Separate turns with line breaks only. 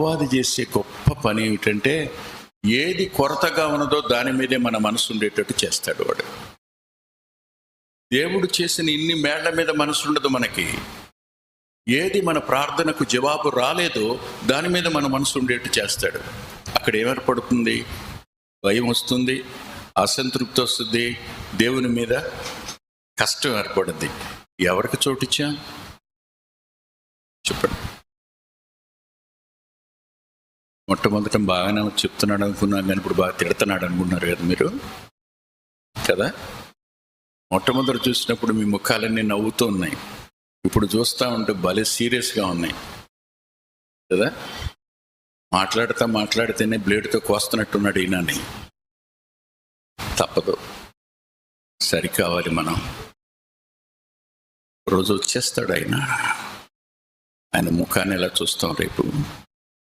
అపవాది చేసే గొప్ప పని ఏమిటంటే, ఏది కొరతగా ఉన్నదో దాని మీదే మన మనసు ఉండేటట్టు చేస్తాడు వాడు. దేవుడు చేసిన ఇన్ని మేళ్ల మీద మనసు ఉండదు మనకి. ఏది మన ప్రార్థనకు జవాబు రాలేదో దాని మీద మన మనసు ఉండేట్టు చేస్తాడు. అక్కడ ఏమేర్పడుతుంది? భయం వస్తుంది, అసంతృప్తి వస్తుంది, దేవుని మీద కష్టం ఏర్పడుద్ది. ఎవరికి చోటిచ్చా చెప్పండి. మొట్టమొదట బాగానే చెప్తున్నాడు అనుకున్నాను, కానీ ఇప్పుడు బాగా తిడుతున్నాడు అనుకున్నారు కదా మీరు కదా. మొట్టమొదట చూసినప్పుడు మీ ముఖాలన్నీ నవ్వుతూ ఉన్నాయి, ఇప్పుడు చూస్తూ ఉంటే భలే సీరియస్గా ఉన్నాయి కదా. మాట్లాడితేనే బ్లేడ్తో కోస్తున్నట్టున్నాడు ఈయనని. తప్పదు, సరికావాలి. మనం రోజు వచ్చేస్తాడు ఆయన ముఖాన్ని ఎలా చూస్తాం రేపు.